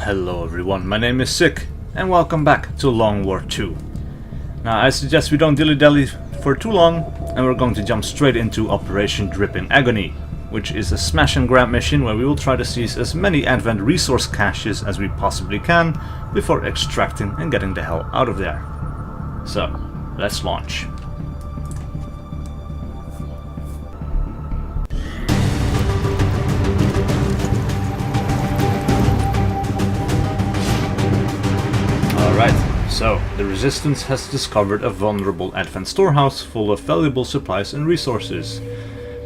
Hello everyone, my name is SiC, and welcome back to Long War 2. Now I suggest we don't dilly-dally for too long, and we're going to jump straight into Operation Dripping Agony, which is a smash and grab mission where we will try to seize as many Advent resource caches as we possibly can before extracting and getting the hell out of there. So, let's launch. Alright, so the Resistance has discovered a vulnerable Advent storehouse full of valuable supplies and resources.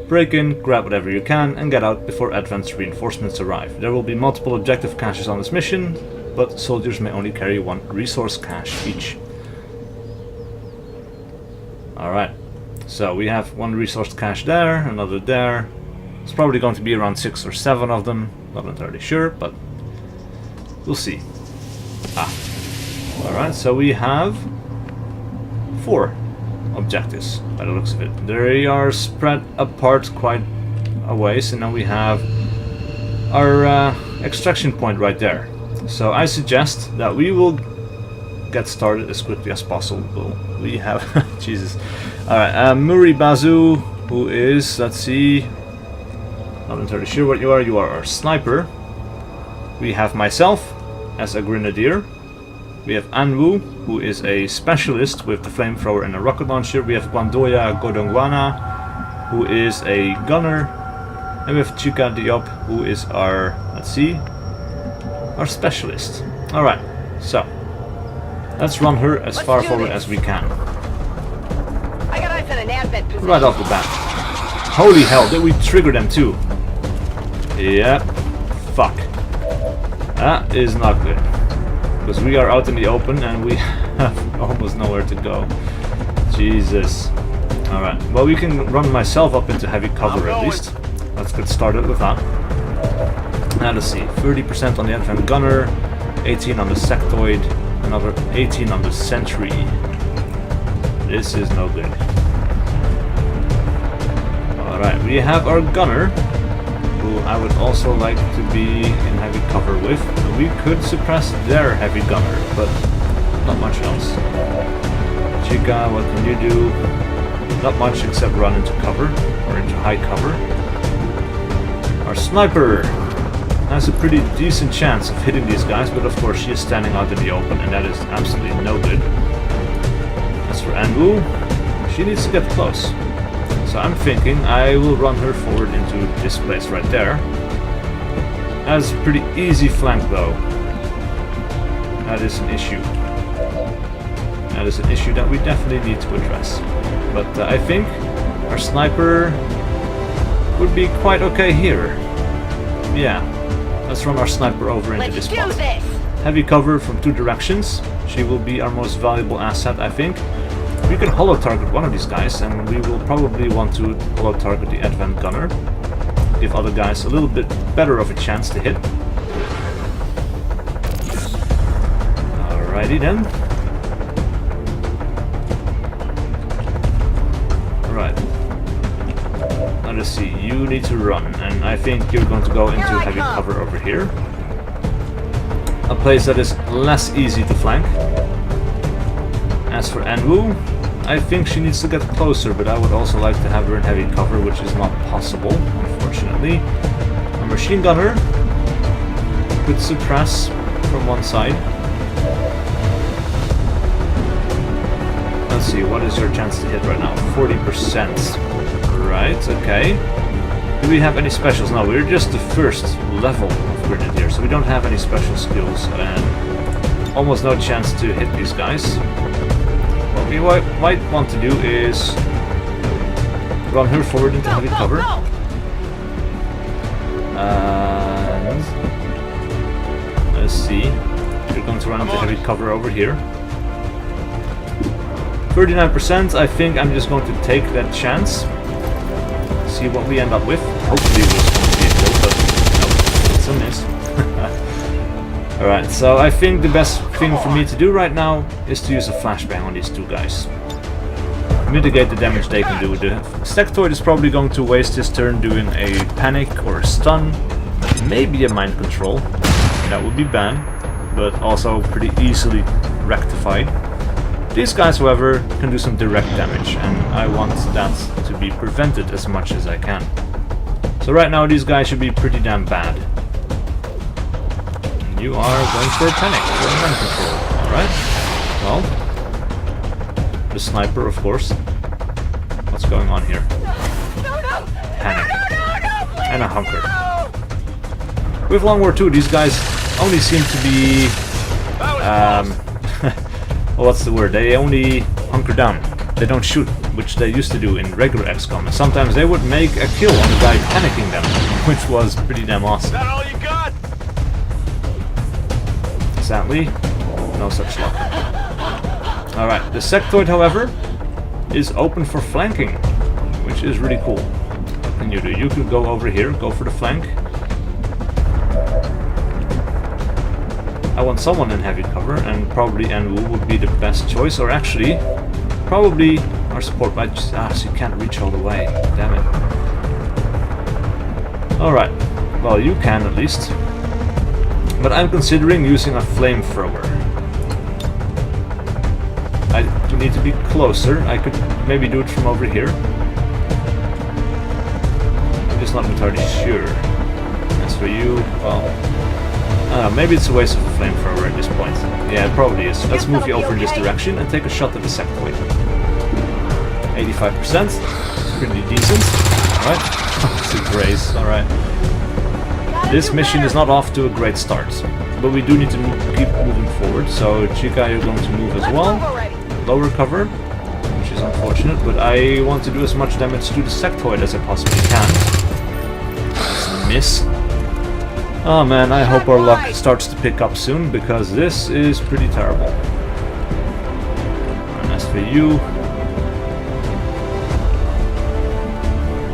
Break in, grab whatever you can, and get out before Advent's reinforcements arrive. There will be multiple objective caches on this mission, but soldiers may only carry one resource cache each. Alright, so we have one resource cache there, another there. It's probably going to be around 6 or 7 of them, not entirely sure, but we'll see. Alright, so we have 4 objectives by the looks of it. They are spread apart quite a ways, and now we have our extraction point right there. So I suggest that we will get started as quickly as possible. We have Jesus. Alright, Muri Bazu, who is, let's see, not entirely sure what you are. You are our sniper. We have myself as a grenadier. We have Anwu, who is a specialist with the flamethrower and a rocket launcher. We have Gwandoya Godongwana, who is a gunner. And we have Chika Diop, who is our, let's see, our specialist. Alright, so let's run her as far forward as we can. I got eyes on an Advent position. Right off the bat. Holy hell, did we trigger them too? Yeah, fuck. That is not good. Because we are out in the open and we have almost nowhere to go. Jesus. Alright, well we can run myself up into heavy cover at least. Let's get started with that. Now let's see, 30% on the Advent Gunner, 18 on the Sectoid, another 18 on the Sentry. This is no good. Alright, we have our Gunner, who I would also like to be in heavy cover with. We could suppress their heavy gunner, but not much else. Chica, what can you do? Not much except run into cover, or into high cover. Our sniper has a pretty decent chance of hitting these guys, but of course she is standing out in the open, and that is absolutely no good. As for Anwu, she needs to get close. So I'm thinking I will run her forward into this place right there. That's a pretty easy flank though. That is an issue. That is an issue that we definitely need to address. But I think our sniper would be quite okay here. Yeah, let's run our sniper over into this spot. Heavy cover from 2 directions. She will be our most valuable asset, I think. We can holo target one of these guys, and we will probably want to holo target the Advent Gunner. Give other guys a little bit better of a chance to hit. Alrighty then. Right. Now let's see, you need to run, and I think you're going to go into heavy cover over here. A place that is less easy to flank. As for Anwu, I think she needs to get closer, but I would also like to have her in heavy cover, which is not possible, unfortunately. A machine gunner could suppress from one side. Let's see, what is your chance to hit right now? 40%. Right, okay. Do we have any specials? No, we're just the first level of Grenadier, so we don't have any special skills, and almost no chance to hit these guys. What we might want to do is run her forward into heavy cover. And let's see. We're going to run into heavy cover over here. 39%. I think I'm just going to take that chance. See what we end up with. Hopefully it was going to be a kill, but no, it's a miss. Alright, so I think the best thing for me to do right now is to use a flashbang on these 2 guys. Mitigate the damage they can do. The Sectoid is probably going to waste his turn doing a panic or a stun, maybe a mind control. That would be bad, but also pretty easily rectified. These guys, however, can do some direct damage, and I want that to be prevented as much as I can. So right now these guys should be pretty damn bad. And you are going for a panic. You're in gun control. Alright. Well, the sniper, of course. What's going on here? Panic. And a hunker. With Long War II, these guys only seem to be... well, what's the word? They only hunker down. They don't shoot, which they used to do in regular XCOM. And sometimes they would make a kill on the guy panicking them, which was pretty damn awesome. That all you got? Sadly, no such luck. Alright, the sectoid, however, is open for flanking, which is really cool. What can you do? You could go over here, go for the flank. I want someone in heavy cover, and probably Enwu would be the best choice, or actually, probably our support might just... so you can't reach all the way. Damn it. Alright, well, you can at least. But I'm considering using a flamethrower. I do need to be closer. I could maybe do it from over here. I'm just not entirely sure. As for you, well... I don't know, maybe it's a waste of a flamethrower at this point. Yeah, it probably is. Let's move you over in this direction and take a shot at the sectoid. 85%. Pretty decent. Alright. It's a grace. Alright. This mission is not off to a great start. But we do need to keep moving forward. So, Chica, you're going to move as well. Lower cover, which is unfortunate, but I want to do as much damage to the sectoid as I possibly can. That's a miss. Oh man, I hope our luck starts to pick up soon, because this is pretty terrible. And as for you...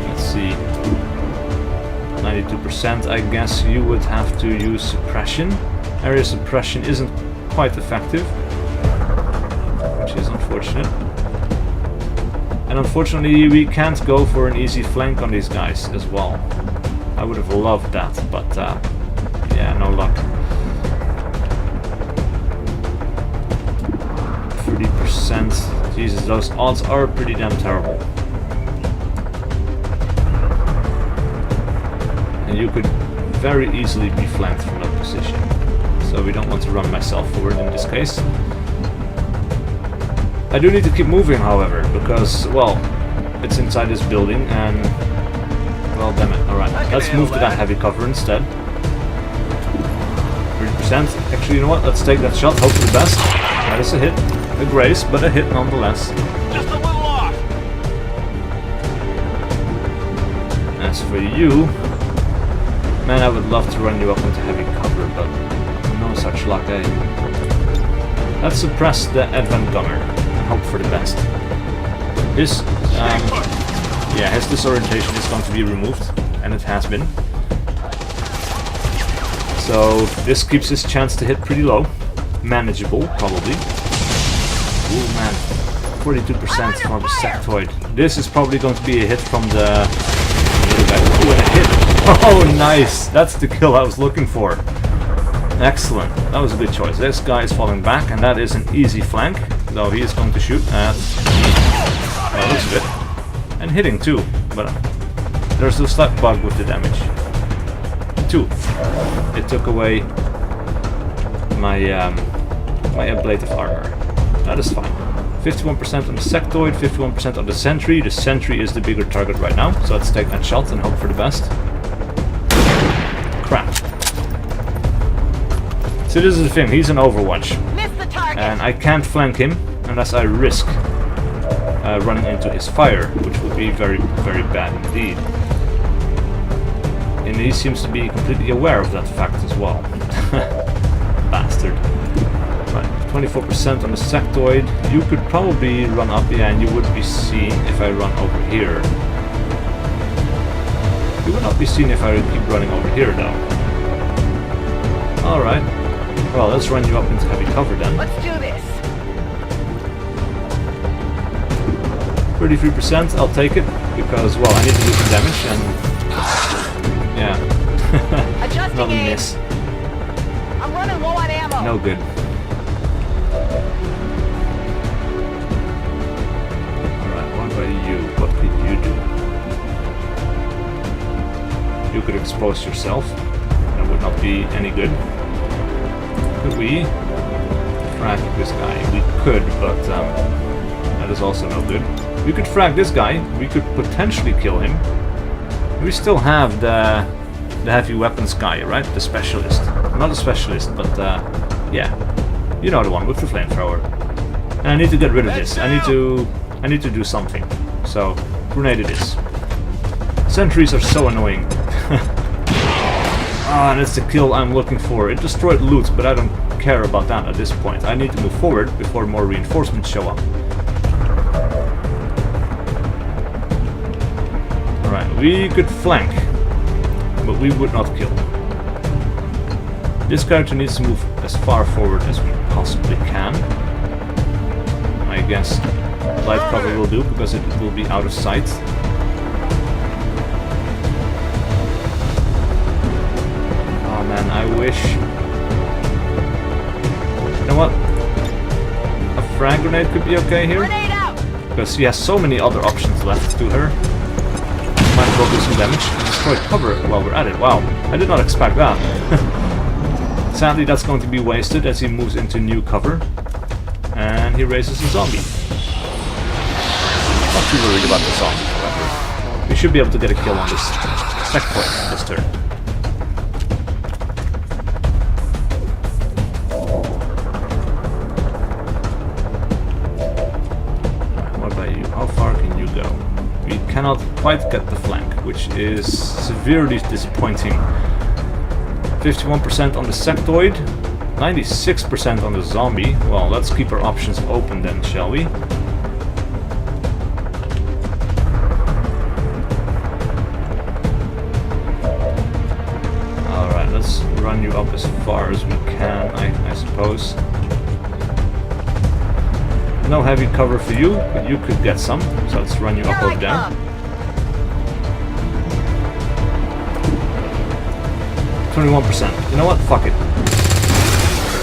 let's see... 92%, I guess you would have to use suppression. Area suppression isn't quite effective, which is unfortunate. And unfortunately we can't go for an easy flank on these guys as well. I would have loved that, but yeah, no luck. 30%. Jesus, those odds are pretty damn terrible. And you could very easily be flanked from that position. So we don't want to run myself forward in this case. I do need to keep moving, however, because, well, it's inside this building and... well, damn it. Alright, let's move to that heavy cover instead. 30%. Actually, you know what? Let's take that shot. Hope for the best. That is a hit. A grace, but a hit nonetheless. Just a little off. As for you... man, I would love to run you up into heavy cover, but no such luck, eh? Let's suppress the advent gunner and hope for the best. His, yeah, his disorientation is going to be removed, and it has been. So this keeps his chance to hit pretty low. Manageable, probably. Ooh, man. 42% from the sectoid. This is probably going to be a hit from the little guy. Ooh, and a hit! Oh, nice! That's the kill I was looking for. Excellent. That was a good choice. This guy is falling back, and that is an easy flank. Though he is going to shoot at... well, looks good. And hitting too, but there's a slight bug with the damage. 2. It took away my my ablative armor. That is fine. 51% on the sectoid, 51% on the sentry. The sentry is the bigger target right now, so let's take that shot and hope for the best. Crap. So this is the thing, he's an Overwatch. Missed the target. And I can't flank him unless I risk running into his fire, which would be very, very bad indeed. And he seems to be completely aware of that fact as well. Bastard. Right, 24% on the sectoid. You could probably run up, yeah, and you would be seen if I run over here. You would not be seen if I keep running over here, though. Alright. Well, let's run you up into heavy cover then. Let's do this. 33%, I'll take it, because, well, I need to do some damage, and... yeah. Adjusting Another aim. miss. running low on ammo. No good. Alright, what about you? What could you do? You could expose yourself. That would not be any good. Could we frag this guy? We could, but that is also no good. We could frag this guy. We could potentially kill him. We still have the heavy weapons guy, right? The specialist. Not a specialist, but yeah. You know the one with the flamethrower. And I need to get rid of this. I need to do something. So, grenade it is. Sentries are so annoying. Ah, and it's the kill I'm looking for. It destroyed loot, but I don't care about that at this point. I need to move forward before more reinforcements show up. Alright, we could flank, but we would not kill. This character needs to move as far forward as we possibly can. I guess light cover will do, because it will be out of sight. Oh man, I wish... You know what? A frag grenade could be okay here. Because she has so many other options left to her. Might as well do some damage and destroy cover while we're at it. Wow, I did not expect that. Sadly, that's going to be wasted as he moves into new cover. And he raises a zombie. Not too worried about the zombie, however. We should be able to get a kill on this checkpoint this turn. What about you? How far can you go? We cannot quite get the flank, which is severely disappointing. 51% on the sectoid, 96% on the zombie. Well, let's keep our options open then, shall we? Alright, let's run you up as far as we can, I suppose. No heavy cover for you, but you could get some, so let's run you up over there. 21%. You know what? Fuck it.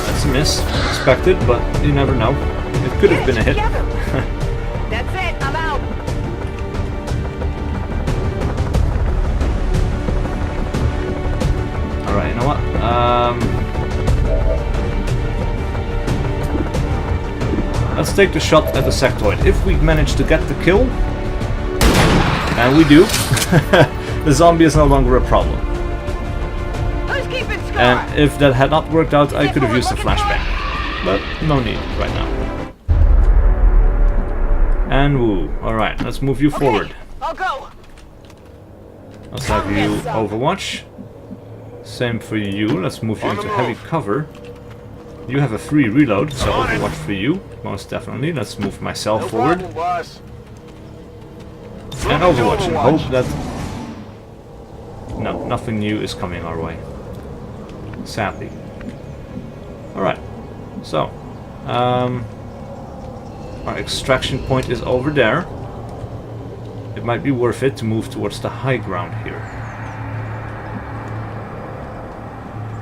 That's a miss. Expected, but you never know. It could have been a hit. That's it. I'm out. Alright, you know what? Let's take the shot at the sectoid. If we manage to get the kill, and we do, the zombie is no longer a problem. And if that had not worked out, I could have used a flashbang. But no need right now. And woo. Alright, let's move you forward. I'll go. Let's have you Overwatch. Same for you. Let's move you into heavy cover. You have a free reload, so Overwatch for you. Most definitely. Let's move myself forward. And Overwatch, and hope that... No, nothing new is coming our way. Sadly. Alright, so our extraction point is over there. It might be worth it to move towards the high ground here.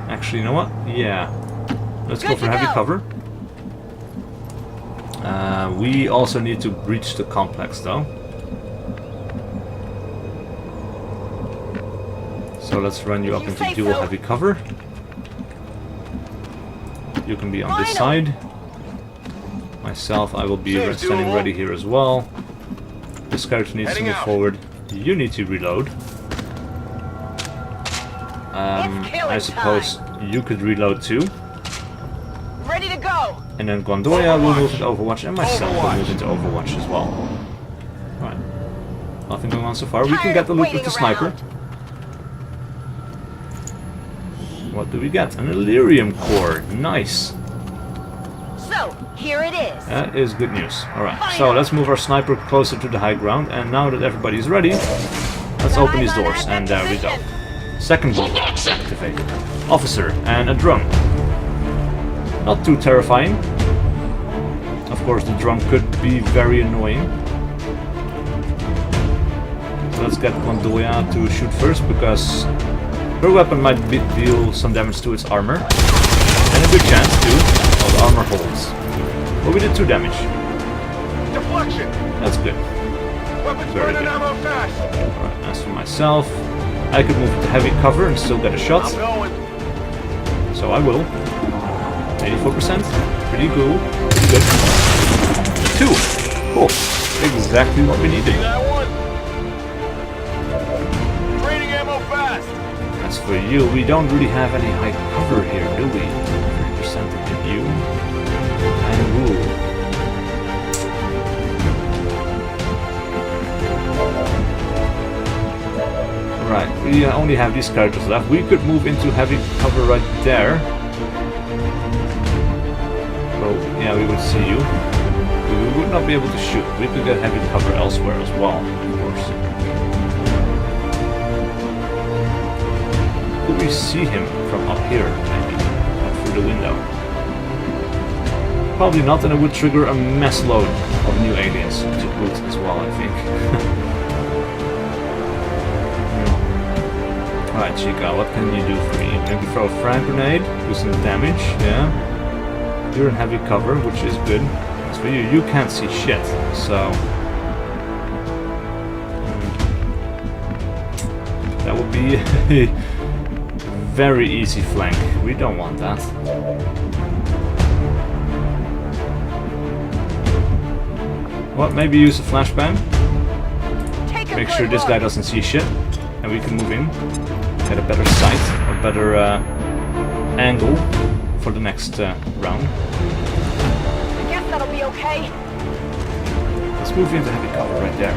Actually, you know what? Yeah. Let's go for heavy cover. We also need to breach the complex though. So let's run you up into dual heavy cover. You can be on this side. Myself, I will be standing ready here as well. This character needs to move forward. You need to reload. I suppose you could reload too. Ready to go. And then Gondoya will move into Overwatch, and myself will move into Overwatch as well. Right. Nothing going on so far. We can get the loot with the sniper. What do we get? An Illyrium core. Nice. So, here it is. That is good news. Alright, so let's move our sniper closer to the high ground, and now that everybody's ready, let's open these doors, and there we go. Second bullet activated. Officer and a drone. Not too terrifying. Of course, the drone could be very annoying. So let's get Gondoya to shoot first, because her weapon might deal some damage to its armor. And And a good chance too. Oh, the armor holds. But we did 2 damage. Deflection. That's good. Weapons Very burning good. ammo fast. Alright, as for myself, I could move to heavy cover and still get a shot. I'm going. So I will. 84%. Pretty cool. Pretty good. 2. Cool. Exactly what we needed. See that one? Draining ammo fast. As for you, we don't really have any high cover here, do we? 30% to hit you. And woo. Right, we only have these characters left. We could move into heavy cover right there. Well, yeah, we would see you. We would not be able to shoot. We could get heavy cover elsewhere as well, of course. Could we see him from up here, maybe? Up through the window? Probably not, and it would trigger a mess load of new aliens to boot as well, I think. Alright, Chica, what can you do for me? Maybe throw a frag grenade, do some damage, yeah. You're in heavy cover, which is good. As for you, you can't see shit, so... that would be a very easy flank. We don't want that. What, maybe use a flashbang? Make sure this guy doesn't see shit. And we can move in. Get a better sight, or better angle for the next round. I guess that'll be okay. Let's move into heavy cover right there.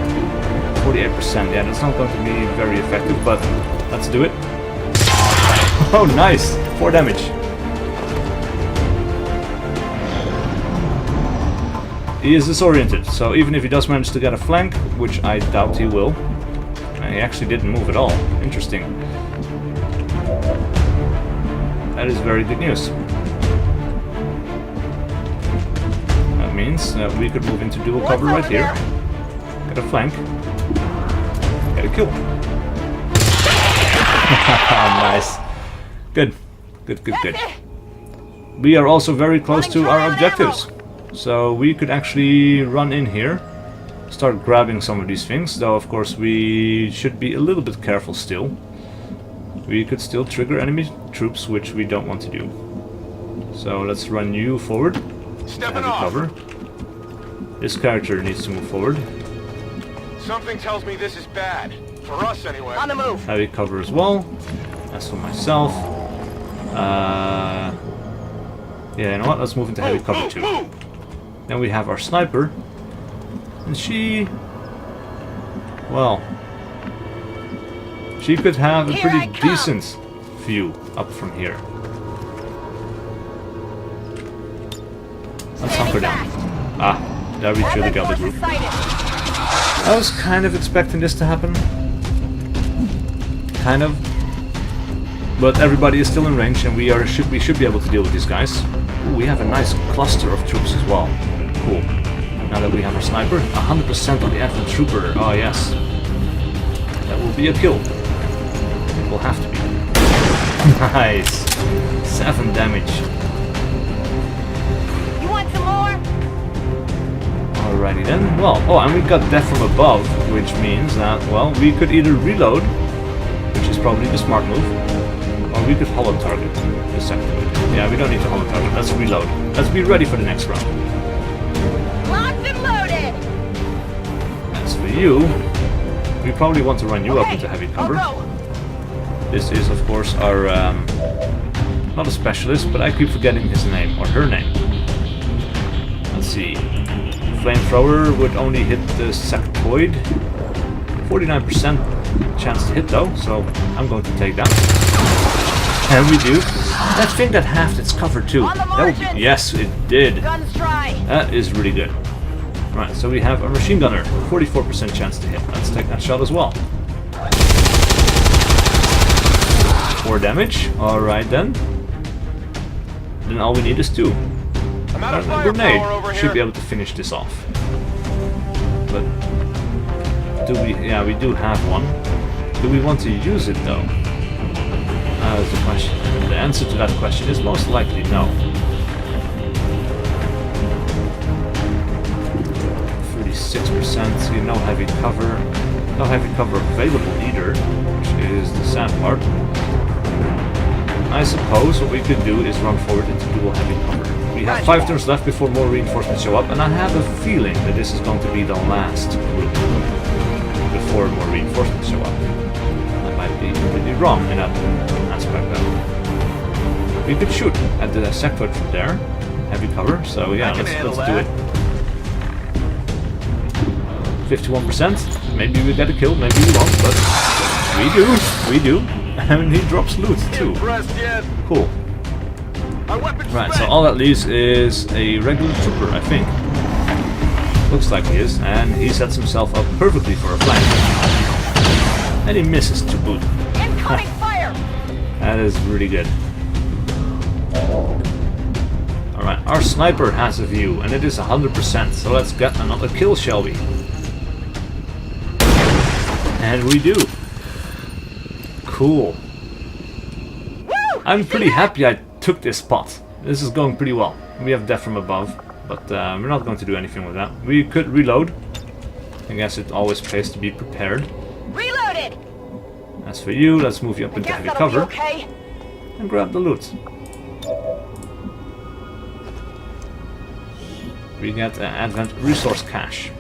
48%, yeah, that's not going to be very effective, but let's do it. Oh, nice! 4 damage. He is disoriented, so even if he does manage to get a flank, which I doubt he will, he actually didn't move at all. Interesting. That is very good news. That means that we could move into dual cover right here. Get a flank. Get a kill. Nice. Good. Good, good, good. We are also very close to our objectives. So we could actually run in here. Start grabbing some of these things, though of course we should be a little bit careful still. We could still trigger enemy troops, which we don't want to do. So let's run you forward. Stepping Heavy off. cover. This character needs to move forward. Something tells me this is bad. For us, anyway. On the move. Heavy cover as well. As for myself. Yeah, you know what? Let's move into heavy cover too. Then we have our sniper. And she... well... she could have a pretty decent view up from here. Let's hunker down. Ah, there we truly got the group. I was kind of expecting this to happen. Kind of. But everybody is still in range and we should be able to deal with these guys. Ooh, we have a nice cluster of troops as well. Cool. Now that we have our sniper, 100% on the advent trooper. Oh yes. That will be a kill. It will have to be. Nice. 7 damage. You want some more? Alrighty then. Well, oh, and we got death from above, which means that, well, we could either reload, which is probably the smart move, or we could hollow target the second move. Yeah, we don't need to hollow target. Let's reload. Let's be ready for the next round. Locked and loaded. As for you, we probably want to run you up into heavy cover. I'll go. This is, of course, our, not a specialist, but I keep forgetting his name, or her name. Let's see. Flamethrower would only hit the sectoid. 49% chance to hit though, so I'm going to take that. And we do. That thing that halved its cover too. On the That would margins. be, yes, it did. Guns dry. That is really good. Right, so we have a machine gunner. 44% chance to hit. Let's take that shot as well. 4 damage. Alright then. Then all we need is 2. I'm out of A firepower grenade over should here. be able to finish this off. But do we? Yeah, we do have one. Do we want to use it though? Is the question. The answer to that question is most likely no. 36%, so no heavy cover. No heavy cover available either, which is the sad part. I suppose what we could do is run forward into dual heavy cover. We have 5 turns left before more reinforcements show up, and I have a feeling that this is going to be the last group before more reinforcements show up. I might be completely wrong in that aspect though. We could shoot at the sector from there, heavy cover, so yeah, let's do it. 51%, maybe we get a kill, maybe we won't, but we do, and he drops loot too. Cool. Right, so all that leaves is a regular trooper, I think. Looks like he is, and he sets himself up perfectly for a flank. And he misses to boot. Incoming fire! That is really good. Alright, our sniper has a view, and it is 100%, so let's get another kill, shall we? And we do. Cool. I'm pretty happy I took this spot. This is going pretty well. We have death from above, but we're not going to do anything with that. We could reload. I guess it always pays to be prepared. Reloaded! As for you, let's move you up into heavy cover. Okay. And grab the loot. We get an advent resource cache.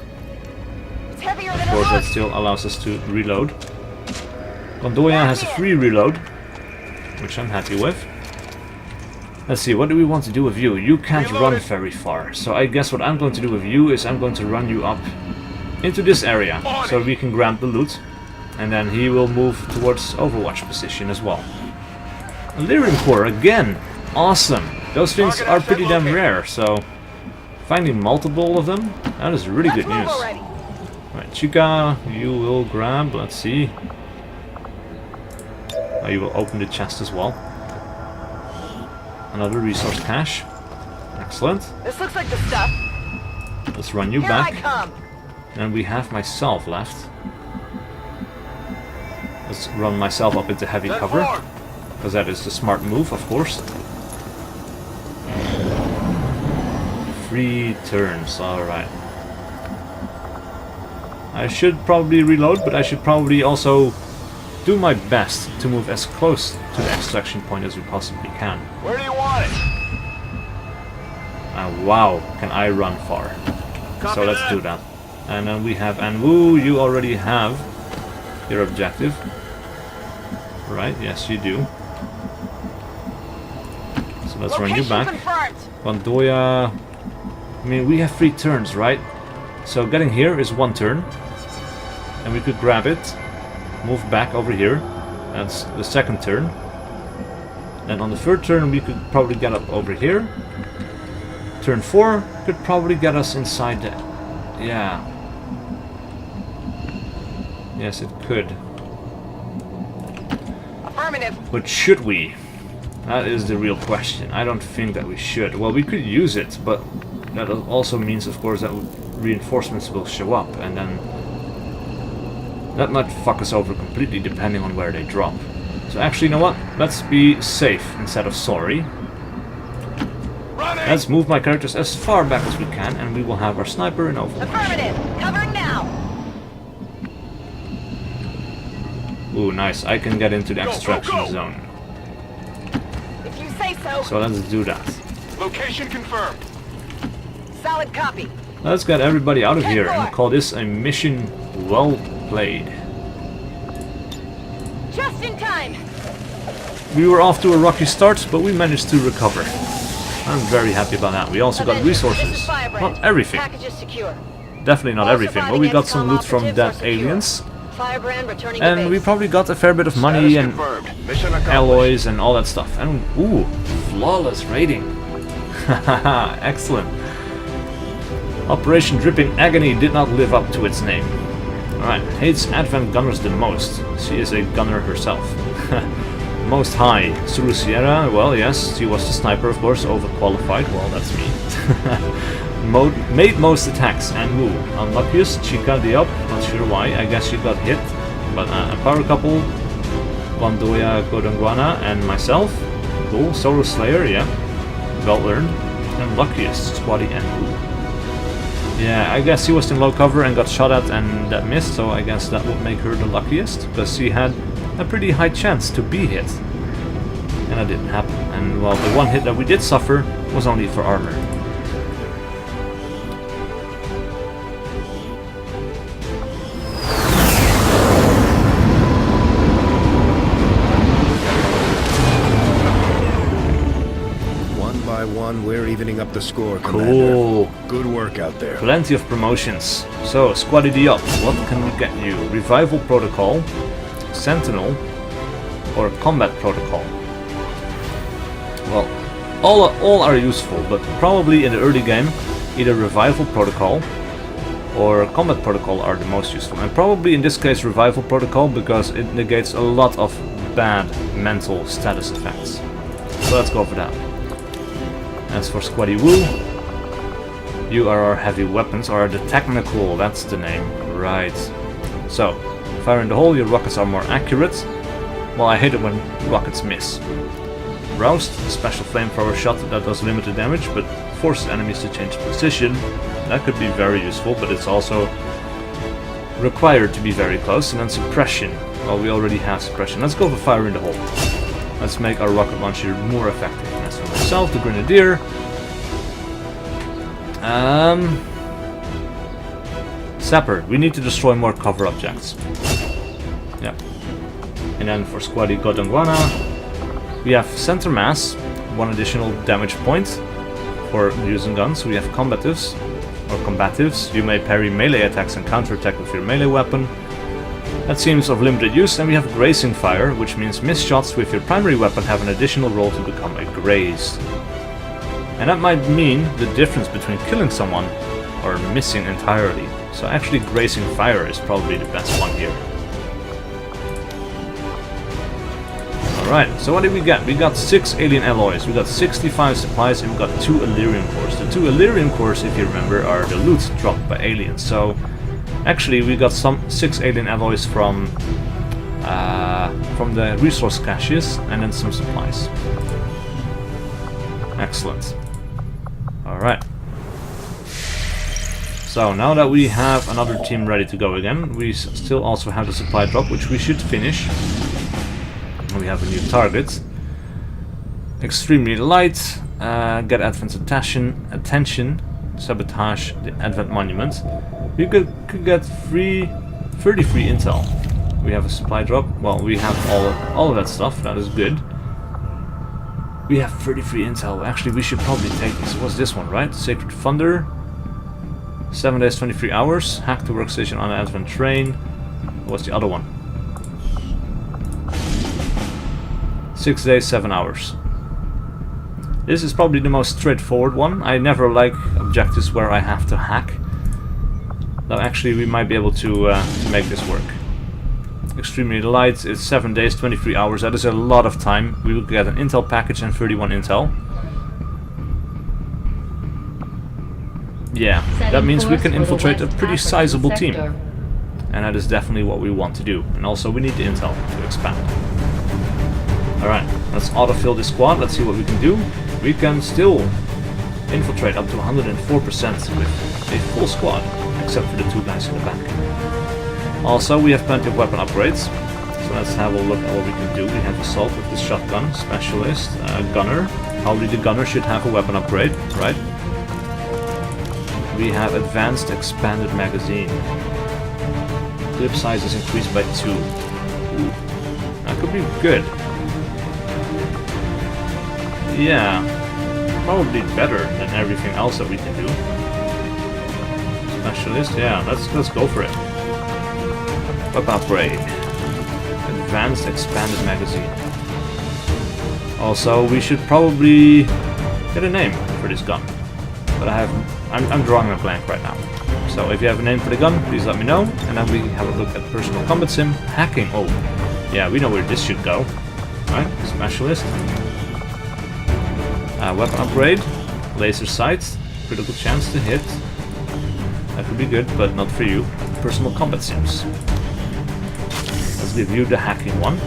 It's heavier than Of course, that still allows us to reload. Gondoya has a free reload, which I'm happy with. Let's see, what do we want to do with you? You can't run very far, so I guess what I'm going to do with you is I'm going to run you up into this area, so we can grab the loot, and then he will move towards Overwatch position as well. A Lyrium Core again! Awesome! Those things are pretty damn rare, so finding multiple of them, that is really good news. Right, Chica, you will grab, let's see. Oh, you will open the chest as well. Another resource cache. Excellent. This looks like the stuff. Let's run you Here back. I come. And we have myself left. Let's run myself up into heavy cover. Because that is the smart move, of course. 3 turns, alright. I should probably reload, but I should probably also do my best to move as close to the extraction point as we possibly can. Where do you want it? And wow, can I run far. Copy So let's that. do that. And then we have Anwu, you already have your objective. Right, yes you do. So let's run you back. Confirmed. Gondoya, I mean we have 3 turns, right? So getting here is 1 turn. And we could grab it, move back over here. That's the 2nd turn. And on the 3rd turn we could probably get up over here. Turn 4 could probably get us inside the... yeah. Yes, it could. Affirmative. But should we? That is the real question. I don't think that we should. Well, we could use it, but that also means, of course, that reinforcements will show up, and then that might fuck us over completely depending on where they drop. So actually, you know what? Let's be safe instead of sorry. Let's move my characters as far back as we can, and we will have our sniper in Overwatch. Affirmative. Covering now. Ooh, nice. I can get into the extraction zone. If you say so. So let's do that. Location confirmed. Solid copy. Let's get everybody out of here and call this a mission well played. Just in time. We were off to a rocky start, but we managed to recover. I'm very happy about that. We also got Avengers, this resources. is Firebrand. Not everything. Package is secure. Definitely not All everything, but we surviving got some XCOM loot from operatives dead are secure. aliens. Firebrand returning to And we base. probably got a fair bit of money Status and confirmed. Mission accomplished. alloys and all that stuff. And ooh, flawless rating. Haha, excellent. Operation Dripping Agony did not live up to its name. Alright, hates Advent gunners the most. She is a gunner herself. Most high. Suru Sierra, well yes, she was the sniper of course, overqualified. Well, that's me. Made most attacks and Wu. Unluckiest, Chica the up, not sure why, I guess she got hit. But a power couple, Wandoya Godongwana, and myself. Cool. Solar Slayer, yeah. Well learned. And luckiest, Squatty and Woo. Yeah, I guess he was in low cover and got shot at and that missed, so I guess that would make her the luckiest, because she had a pretty high chance to be hit. And that didn't happen. And well, the one hit that we did suffer was only for armor. We're evening up the score, Commander. Cool. Good work out there. Plenty of promotions. So, Squaddy D up. What can we get you? Revival Protocol, Sentinel, or Combat Protocol? Well, all are useful, but probably in the early game, either Revival Protocol or Combat Protocol are the most useful. And probably in this case Revival Protocol, because it negates a lot of bad mental status effects. So let's go for that. As for Squaddy Woo, you are our heavy weapons, or the technical, that's the name, right. So, fire in the hole, your rockets are more accurate. Well, I hate it when rockets miss. Roused, a special flamethrower shot that does limited damage, but forces enemies to change position. That could be very useful, but it's also required to be very close. And then suppression, well, we already have suppression. Let's go for fire in the hole. Let's make our rocket launcher more effective. As for myself, the Grenadier. Sapper, we need to destroy more cover objects. Yeah. And then for Squaddy Godongwana, we have center mass, 1 additional damage point for using guns. We have combatives, or combatives. You may parry melee attacks and counterattack with your melee weapon. That seems of limited use. And we have grazing fire, which means missed shots with your primary weapon have an additional roll to become a graze. And that might mean the difference between killing someone or missing entirely. So actually grazing fire is probably the best one here. Alright, so what did we get? We got 6 alien alloys, we got 65 supplies, and we got 2 Illyrium cores. The 2 Illyrium cores, if you remember, are the loot dropped by aliens. So actually we got some 6 alien alloys from the resource caches, and then some supplies. Excellent. Alright. So now that we have another team ready to go again, we still also have the supply drop, which we should finish. We have a new target. Extremely light. Get Advent's attention. Sabotage the Advent Monument. We could get 30 free intel. We have a supply drop. Well, we have all of that stuff. That is good. We have 30 free intel. Actually, we should probably take this. What's this one, right? Sacred Thunder. 7 days, 23 hours. Hack the workstation on an Advent train. What's the other one? 6 days, 7 hours. This is probably the most straightforward one. I never like objectives where I have to hack. Though actually we might be able to make this work. Extremely light is 7 days, 23 hours. That is a lot of time. We will get an intel package and 31 intel. Yeah, that means we can infiltrate a pretty sizable team. And that is definitely what we want to do. And also we need the intel to expand. Alright, let's autofill this squad, let's see what we can do. We can still infiltrate up to 104% with a full squad, except for the 2 guys in the back. Also, we have plenty of weapon upgrades, so let's have a look at what we can do. We have Assault with the Shotgun, Specialist, Gunner. Probably the Gunner should have a weapon upgrade, right? We have Advanced Expanded Magazine. Clip size is increased by 2. Ooh, that could be good. Yeah, probably better than everything else that we can do. Specialist, yeah, let's go for it. Weapon upgrade. Advanced Expanded Magazine. Also, we should probably get a name for this gun. But I'm drawing a blank right now. So if you have a name for the gun, please let me know. And then we have a look at Personal Combat Sim. Hacking, oh, yeah, we know where this should go. Right, Specialist. Weapon upgrade, laser sight, critical chance to hit. That could be good, but not for you. Personal combat sims. Let's give you the hacking one.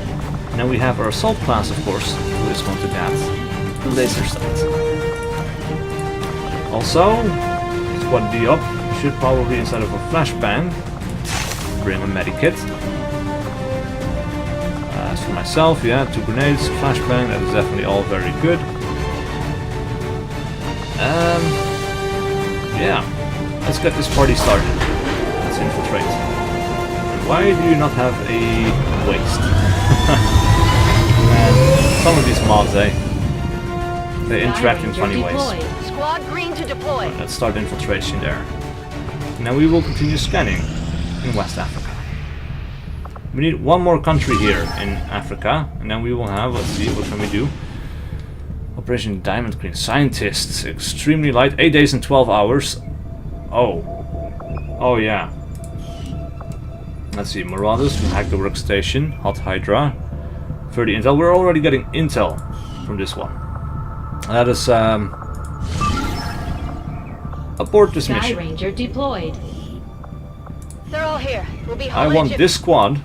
Now we have our assault class, of course, who is going to get the laser sight. Also, Squad D up should probably, instead of a flashbang, bring a medikit. As for myself, yeah, 2 grenades, flashbang, that is definitely all very good. Yeah, let's get this party started. Let's infiltrate. And why do you not have a waste? Man, some of these mobs, they interact in funny ways. Squad green to deploy. Let's start infiltration there. Now we will continue scanning in West Africa. We need one more country here in Africa, and then we will have, let's see, what can we do? Operation Diamond Green. Scientists, extremely light, 8 days and 12 hours. Oh yeah. Let's see, Marauders will hack the workstation, Hot Hydra, 30 intel. We're already getting intel from this one. That is, abort this Sky mission. Ranger deployed. They're all here. We'll be I home want this squad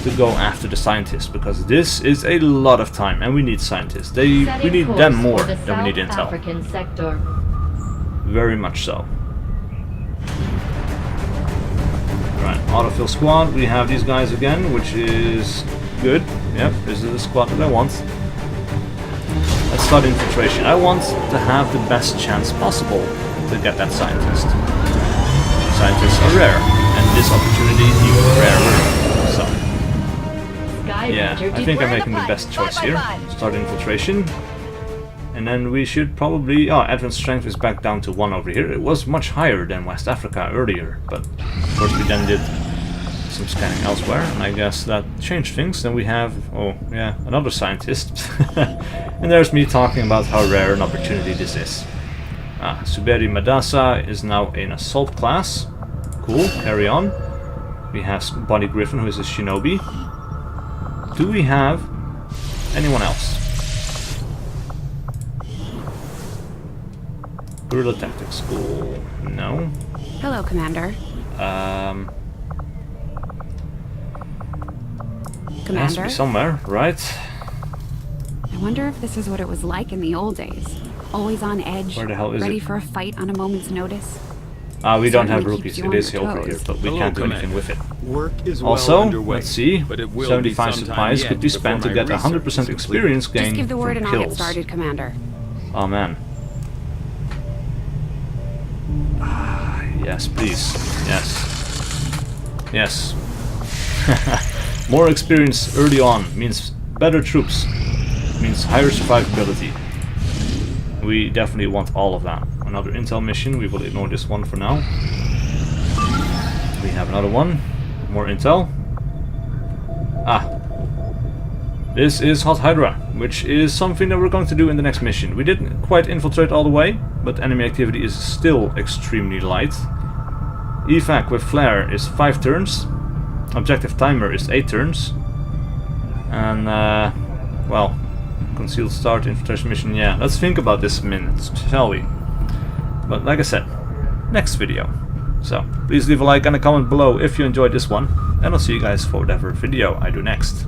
to go after the scientists, because this is a lot of time and we need scientists. We need them more than we need intel. African sector. Very much so. Right, autofill squad. We have these guys again, which is good. Yep, this is the squad that I want. Let's start infiltration. I want to have the best chance possible to get that scientist. Scientists are rare, and this opportunity even rarer. So, yeah, I think I'm making the best choice here. Start infiltration. And then we should probably... Oh, advanced strength is back down to 1 over here. It was much higher than West Africa earlier, but of course we then did some scanning elsewhere, and I guess that changed things. Then we have, oh yeah, another scientist. And there's me talking about how rare an opportunity this is. Suberi Madasa is now in assault class. Cool, carry on. We have Bonnie Griffin, who is a shinobi. Do we have anyone else? Guerrilla Tactics School. No. Hello, Commander. It has to be somewhere, right? I wonder if this is what it was like in the old days. Always on edge, Where the hell is ready it? for a fight on a moment's notice. We don't have Certainly rookies. keeps you It on is your over here, toes. but we Hello, can't do Commander. anything with it. Work is well Also, underway, let's see, but it will 75 be some time supplies yet could be spent to before get my 100% research is complete. experience gain Just give the word from and I'll get kills. started, Commander. Oh man. Yes, please. Yes. Yes. More experience early on means better troops, means higher survivability. We definitely want all of that. Another intel mission, we will ignore this one for now. We have another one, more intel. This is Hot Hydra, which is something that we're going to do in the next mission. We didn't quite infiltrate all the way, but enemy activity is still extremely light. Evac with flare is 5 turns. Objective timer is 8 turns. And, well, concealed start infiltration mission, yeah. Let's think about this a minute, shall we? But like I said, next video. So, please leave a like and a comment below if you enjoyed this one. And I'll see you guys for whatever video I do next.